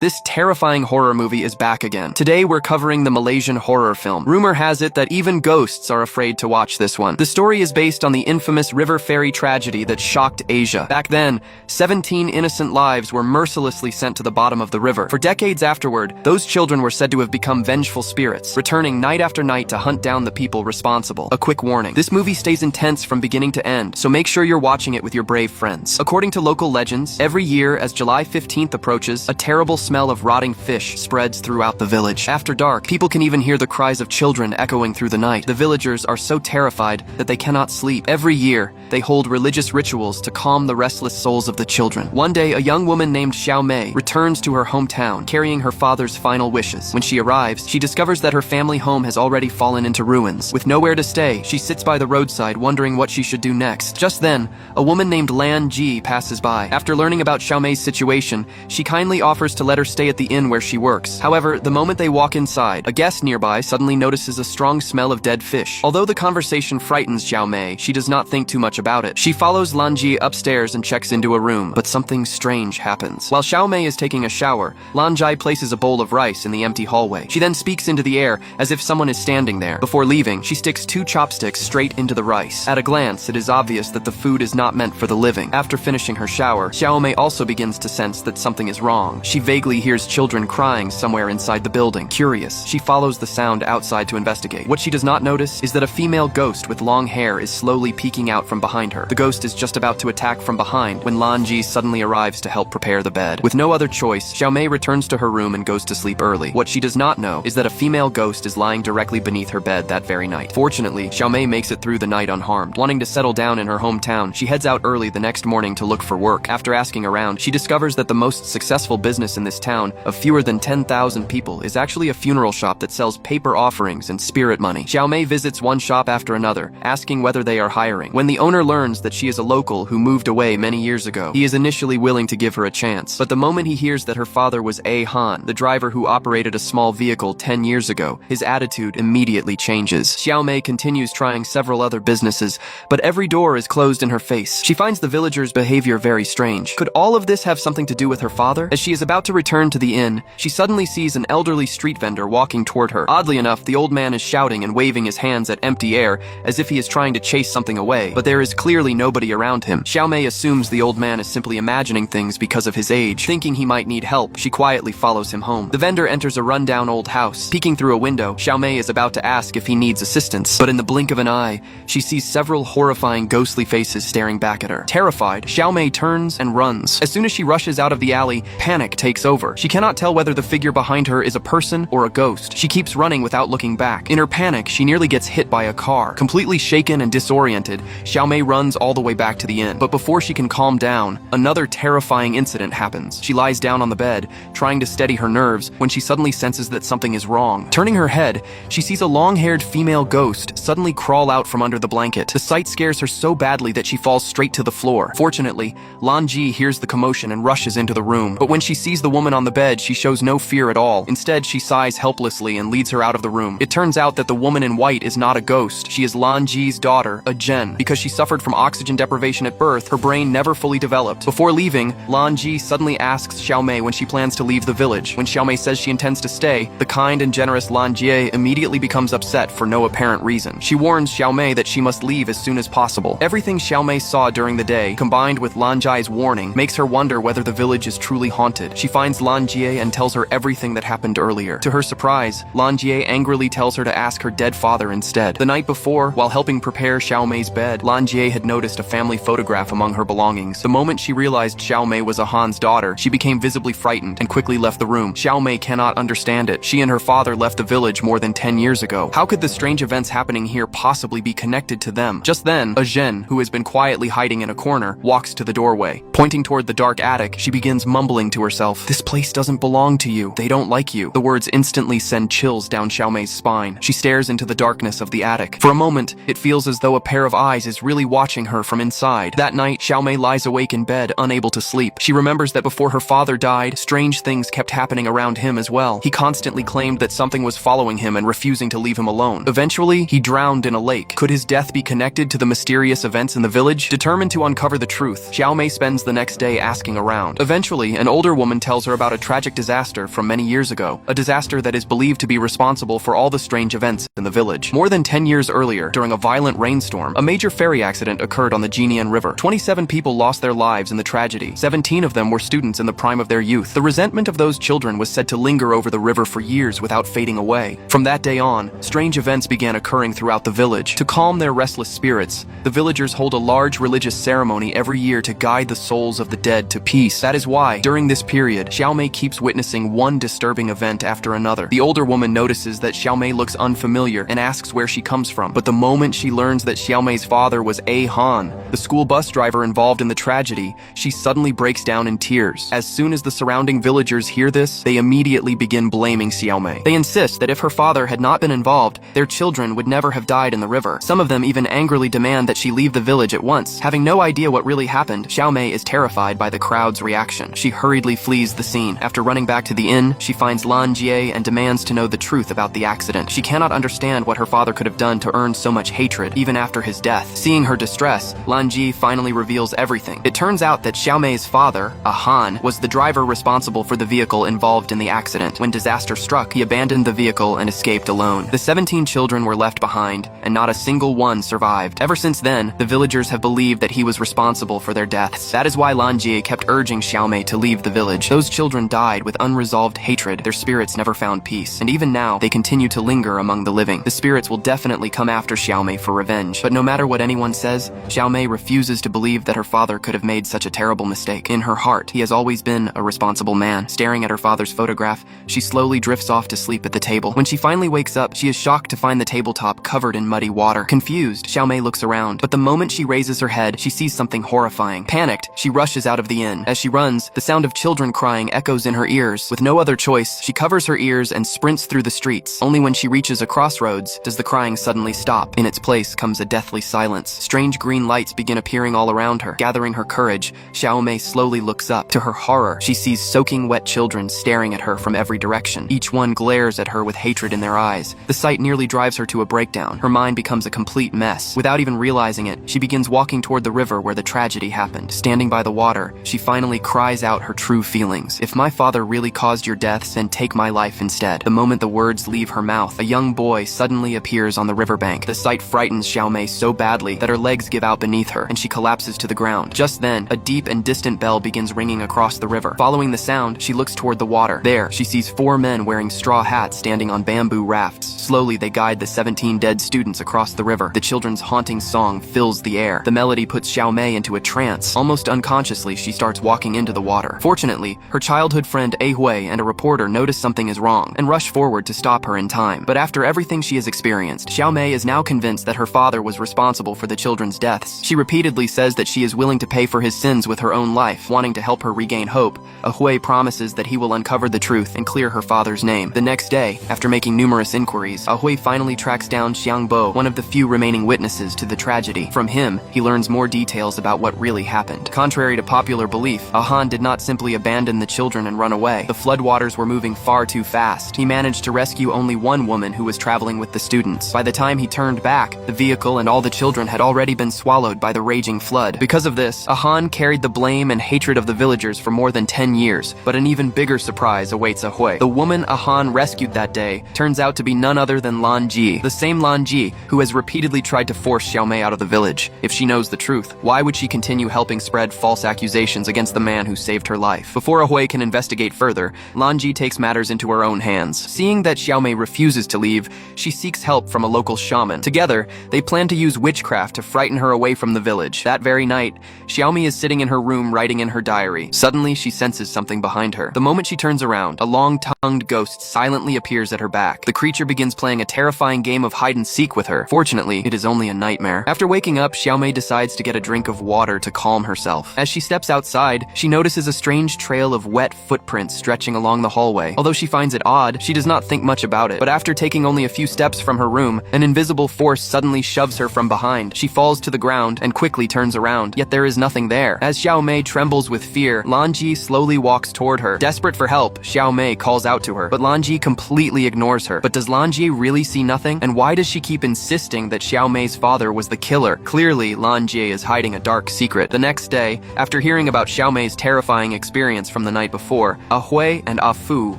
This terrifying horror movie is back again. Today we're covering the Malaysian horror film. Rumor has it that even ghosts are afraid to watch this one. The story is based on the infamous river ferry tragedy that shocked Asia. Back then, 17 innocent lives were mercilessly sent to the bottom of the river. For decades afterward, those children were said to have become vengeful spirits, returning night after night to hunt down the people responsible. A quick warning: this movie stays intense from beginning to end, so make sure you're watching it with your brave friends. According to local legends, every year as July 15th approaches, a terrible smell of rotting fish spreads throughout the village. After dark, people can even hear the cries of children echoing through the night. The villagers are so terrified that they cannot sleep. Every year, they hold religious rituals to calm the restless souls of the children. One day, a young woman named Xiaomei returns to her hometown, carrying her father's final wishes. When she arrives, she discovers that her family home has already fallen into ruins. With nowhere to stay, she sits by the roadside wondering what she should do next. Just then, a woman named Lan Ji passes by. After learning about Xiaomei's situation, she kindly offers to let her stay at the inn where she works. However, the moment they walk inside, a guest nearby suddenly notices a strong smell of dead fish. Although the conversation frightens Xiaomei, she does not think too much about it. She follows Lanji upstairs and checks into a room, but something strange happens. While Xiaomei is taking a shower, Lanji places a bowl of rice in the empty hallway. She then speaks into the air as if someone is standing there. Before leaving, she sticks 2 chopsticks straight into the rice. At a glance, it is obvious that the food is not meant for the living. After finishing her shower, Xiaomei also begins to sense that something is wrong. She vaguely hears children crying somewhere inside the building. Curious, she follows the sound outside to investigate. What she does not notice is that a female ghost with long hair is slowly peeking out from behind her. The ghost is just about to attack from behind when Lanji suddenly arrives to help prepare the bed. With no other choice, Xiaomei returns to her room and goes to sleep early. What she does not know is that a female ghost is lying directly beneath her bed that very night. Fortunately, Xiaomei makes it through the night unharmed. Wanting to settle down in her hometown, she heads out early the next morning to look for work. After asking around, she discovers that the most successful business in this town, of fewer than 10,000 people, is actually a funeral shop that sells paper offerings and spirit money. Xiaomei visits one shop after another, asking whether they are hiring. When the owner learns that she is a local who moved away many years ago, he is initially willing to give her a chance. But the moment he hears that her father was A. Han, the driver who operated a small vehicle 10 years ago, his attitude immediately changes. Xiaomei continues trying several other businesses, but every door is closed in her face. She finds the villagers' behavior very strange. Could all of this have something to do with her father? As she is about to return to the inn, she suddenly sees an elderly street vendor walking toward her. Oddly enough, the old man is shouting and waving his hands at empty air as if he is trying to chase something away, but there is clearly nobody around him. Xiaomei assumes the old man is simply imagining things because of his age. Thinking he might need help, she quietly follows him home. The vendor enters a rundown old house. Peeking through a window, Xiaomei is about to ask if he needs assistance, but in the blink of an eye, she sees several horrifying ghostly faces staring back at her. Terrified, Xiaomei turns and runs. As soon as she rushes out of the alley, panic takes over. She cannot tell whether the figure behind her is a person or a ghost. She keeps running without looking back. In her panic, she nearly gets hit by a car. Completely shaken and disoriented, Xiaomei runs all the way back to the inn. But before she can calm down, another terrifying incident happens. She lies down on the bed, trying to steady her nerves, when she suddenly senses that something is wrong. Turning her head, she sees a long-haired female ghost suddenly crawl out from under the blanket. The sight scares her so badly that she falls straight to the floor. Fortunately, Lan Ji hears the commotion and rushes into the room. But when she sees the woman on the bed, she shows no fear at all. Instead, she sighs helplessly and leads her out of the room. It turns out that the woman in white is not a ghost. She is Lan Ji's daughter, a Jen. Because she suffered from oxygen deprivation at birth, her brain never fully developed. Before leaving, Lan Ji suddenly asks Xiaomei when she plans to leave the village. When Xiaomei says she intends to stay, the kind and generous Lan Jie immediately becomes upset for no apparent reason. She warns Xiaomei that she must leave as soon as possible. Everything Xiaomei saw during the day, combined with Lan Jie's warning, makes her wonder whether the village is truly haunted. She finds Lan Jie and tells her everything that happened earlier. To her surprise, Lan Jie angrily tells her to ask her dead father instead. The night before, while helping prepare Xiaomei's bed, Lan Jie had noticed a family photograph among her belongings. The moment she realized Xiaomei was a Han's daughter, she became visibly frightened and quickly left the room. Xiaomei cannot understand it. She and her father left the village more than 10 years ago. How could the strange events happening here possibly be connected to them? Just then, a Zhen, who has been quietly hiding in a corner, walks to the doorway. Pointing toward the dark attic, she begins mumbling to herself, "This place doesn't belong to you. They don't like you." The words instantly send chills down Xiaomei's spine. She stares into the darkness of the attic. For a moment, it feels as though a pair of eyes is really watching her from inside. That night, Xiaomei lies awake in bed, unable to sleep. She remembers that before her father died, strange things kept happening around him as well. He constantly claimed that something was following him and refusing to leave him alone. Eventually, he drowned in a lake. Could his death be connected to the mysterious events in the village? Determined to uncover the truth, Xiaomei spends the next day asking around. Eventually, an older woman tells are about a tragic disaster from many years ago, a disaster that is believed to be responsible for all the strange events in the village. More than 10 years earlier, during a violent rainstorm, a major ferry accident occurred on the Jianian River. 27 people lost their lives in the tragedy. 17 of them were students in the prime of their youth. The resentment of those children was said to linger over the river for years without fading away. From that day on, strange events began occurring throughout the village. To calm their restless spirits, the villagers hold a large religious ceremony every year to guide the souls of the dead to peace. That is why, during this period, Xiaomei keeps witnessing one disturbing event after another. The older woman notices that Xiaomei looks unfamiliar and asks where she comes from. But the moment she learns that Xiaomei's father was A Han, the school bus driver involved in the tragedy, she suddenly breaks down in tears. As soon as the surrounding villagers hear this, they immediately begin blaming Xiaomei. They insist that if her father had not been involved, their children would never have died in the river. Some of them even angrily demand that she leave the village at once. Having no idea what really happened, Xiaomei is terrified by the crowd's reaction. She hurriedly flees the scene. After running back to the inn, she finds Lan Jie and demands to know the truth about the accident. She cannot understand what her father could have done to earn so much hatred, even after his death. Seeing her distress, Lan Jie finally reveals everything. It turns out that Xiaomei's father, a Han, was the driver responsible for the vehicle involved in the accident. When disaster struck, he abandoned the vehicle and escaped alone. The 17 children were left behind, and not a single one survived. Ever since then, the villagers have believed that he was responsible for their deaths. That is why Lan Jie kept urging Xiaomei to leave the village. Those children died with unresolved hatred. Their spirits never found peace, and even now, they continue to linger among the living. The spirits will definitely come after Xiaomei for revenge. But no matter what anyone says, Xiaomei refuses to believe that her father could have made such a terrible mistake. In her heart, he has always been a responsible man. Staring at her father's photograph, she slowly drifts off to sleep at the table. When she finally wakes up, she is shocked to find the tabletop covered in muddy water. Confused, Xiaomei looks around, but the moment she raises her head, she sees something horrifying. Panicked, she rushes out of the inn. As she runs, the sound of children crying echoes in her ears. With no other choice, she covers her ears and sprints through the streets. Only when she reaches a crossroads does the crying suddenly stop. In its place comes a deathly silence. Strange green lights begin appearing all around her. Gathering her courage, Xiaomei slowly looks up. To her horror, she sees soaking wet children staring at her from every direction. Each one glares at her with hatred in their eyes. The sight nearly drives her to a breakdown. Her mind becomes a complete mess. Without even realizing it, she begins walking toward the river where the tragedy happened. Standing by the water, she finally cries out her true feelings. "If my father really caused your deaths, then take my life instead." The moment the words leave her mouth, a young boy suddenly appears on the riverbank. The sight frightens Xiaomei so badly that her legs give out beneath her, and she collapses to the ground. Just then, a deep and distant bell begins ringing across the river. Following the sound, she looks toward the water. There, she sees 4 men wearing straw hats standing on bamboo rafts. Slowly, they guide the 17 dead students across the river. The children's haunting song fills the air. The melody puts Xiaomei into a trance. Almost unconsciously, she starts walking into the water. Fortunately, her childhood friend A Hui and a reporter notice something is wrong and rush forward to stop her in time. But after everything she has experienced, Xiaomei is now convinced that her father was responsible for the children's deaths. She repeatedly says that she is willing to pay for his sins with her own life. Wanting to help her regain hope, A Hui promises that he will uncover the truth and clear her father's name. The next day, after making numerous inquiries, A Hui finally tracks down Xiangbo, one of the few remaining witnesses to the tragedy. From him, he learns more details about what really happened. Contrary to popular belief, A Han did not simply abandon the children and run away. The floodwaters were moving far too fast. He managed to rescue only one woman who was traveling with the students. By the time he turned back, the vehicle and all the children had already been swallowed by the raging flood. Because of this, A Han carried the blame and hatred of the villagers for more than 10 years. But an even bigger surprise awaits A Hui. The woman A Han rescued that day turns out to be none other than Lan Ji, the same Lan Ji who has repeatedly tried to force Xiaomei out of the village. If she knows the truth, why would she continue helping spread false accusations against the man who saved her life? Before A Hui can investigate further, Lan Ji takes matters into her own hands. Seeing that Xiaomei refuses to leave, she seeks help from a local shaman. Together, they plan to use witchcraft to frighten her away from the village. That very night, Xiaomei is sitting in her room writing in her diary. Suddenly, she senses something behind her. The moment she turns around, a long-tongued ghost silently appears at her back. The creature begins playing a terrifying game of hide-and-seek with her. Fortunately, it is only a nightmare. After waking up, Xiaomei decides to get a drink of water to calm herself. As she steps outside, she notices a strange trail of wet footprints stretching along the hallway. Although she finds it odd, she does not think much about it. But after taking only a few steps from her room, an invisible force suddenly shoves her from behind. She falls to the ground and quickly turns around, yet there is nothing there. As Xiaomei trembles with fear, Lan Ji slowly walks toward her. Desperate for help, Xiaomei calls out to her, but Lan Ji completely ignores her. But does Lan Ji Jie really see nothing? And why does she keep insisting that Xiaomei's father was the killer? Clearly, Lan Jie is hiding a dark secret. The next day, after hearing about Xiaomei's terrifying experience from the night before, A Hui and A Fu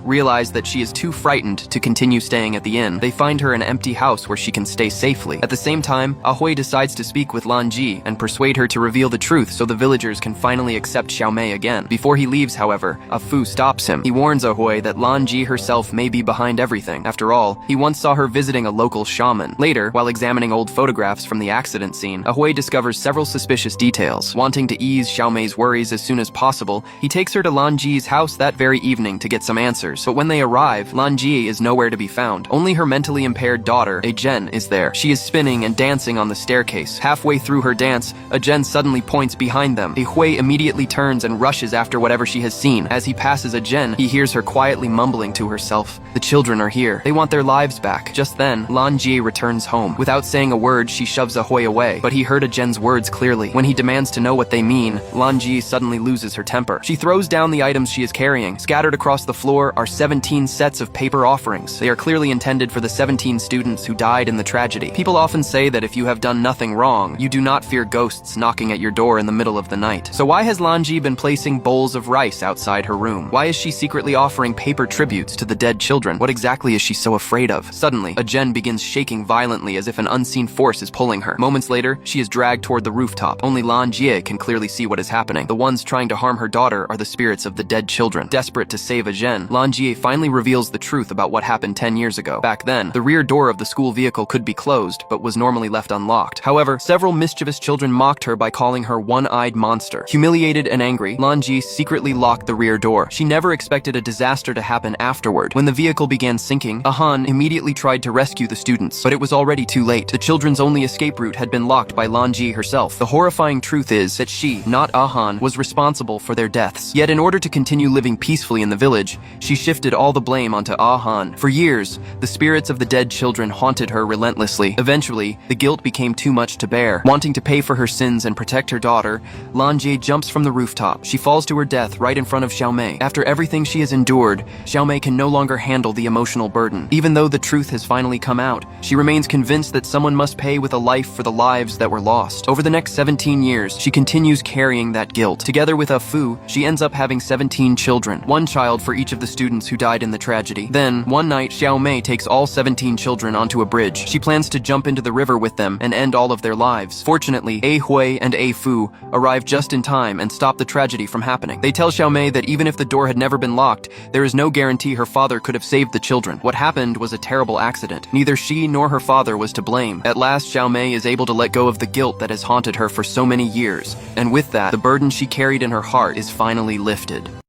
realize that she is too frightened to continue staying at the inn. They find her an empty house where she can stay safely. At the same time, A Hui decides to speak with Lan Jie and persuade her to reveal the truth so the villagers can finally accept Xiaomei again. Before he leaves, however, A Fu stops him. He warns A Hui that Lan Jie herself may be behind everything. After all, he once saw her visiting a local shaman. Later, while examining old photographs from the accident scene, A Hui discovers several suspicious details. Wanting to ease Xiaomei's worries as soon as possible, he takes her to Lan Jie's house that very evening to get some answers. But when they arrive, Lan Jie is nowhere to be found. Only her mentally impaired daughter, A Jen, is there. She is spinning and dancing on the staircase. Halfway through her dance, A Jen suddenly points behind them. A Hui immediately turns and rushes after whatever she has seen. As he passes A Jen, he hears her quietly mumbling to herself, "The children are here. They want their lives back." Just then, Lan Jie returns home. Without saying a word, she shoves A Hui away, but he heard A Jen's words clearly. When he demands to know what they mean, Lan Jie suddenly loses her temper. She throws down the items she is carrying. Scattered across the floor are 17 sets of paper offerings. They are clearly intended for the 17 students who died in the tragedy. People often say that if you have done nothing wrong, you do not fear ghosts knocking at your door in the middle of the night. So why has Lan Jie been placing bowls of rice outside her room? Why is she secretly offering paper tributes to the dead children? What exactly is she so afraid of? Suddenly, A Jen begins shaking violently as if an unseen force is pulling her. Moments later, she is dragged toward the rooftop. Only Lan Jie can clearly see what is happening. The ones trying to harm her daughter are the spirits of the dead children. Desperate to save A Jen, Lan Jie finally reveals the truth about what happened 10 years ago. Back then, the rear door of the school vehicle could be closed, but was normally left unlocked. However, several mischievous children mocked her by calling her one-eyed monster. Humiliated and angry, Lan Jie secretly locked the rear door. She never expected a disaster to happen afterward. When the vehicle began sinking, A Han immediately tried to rescue the students, but it was already too late. The children's only escape route had been locked by Lan Jie herself. The horrifying truth is that she, not A Han, was responsible for their deaths. Yet in order to continue living peacefully in the village, she shifted all the blame onto A Han. For years, the spirits of the dead children haunted her relentlessly. Eventually, the guilt became too much to bear. Wanting to pay for her sins and protect her daughter, Lan Jie jumps from the rooftop. She falls to her death right in front of Xiaomei. After everything she has endured, Xiaomei can no longer handle the emotional burden. Even though the truth has finally come out, she remains convinced that someone must pay with a life for the lives that were lost. Over the next 17 years, she continues carrying that guilt. Together with A Fu, she ends up having 17 children, one child for each of the students who died in the tragedy. Then, one night, Xiaomei takes all 17 children onto a bridge. She plans to jump into the river with them and end all of their lives. Fortunately, A Hui and A Fu arrive just in time and stop the tragedy from happening. They tell Xiaomei that even if the door had never been locked, there is no guarantee her father could have saved the children. What happened was a terrible accident. Neither she nor her father was to blame. At last, Xiaomei is able to let go of the guilt that has haunted her for so many years, and with that, the burden she carried in her heart is finally lifted.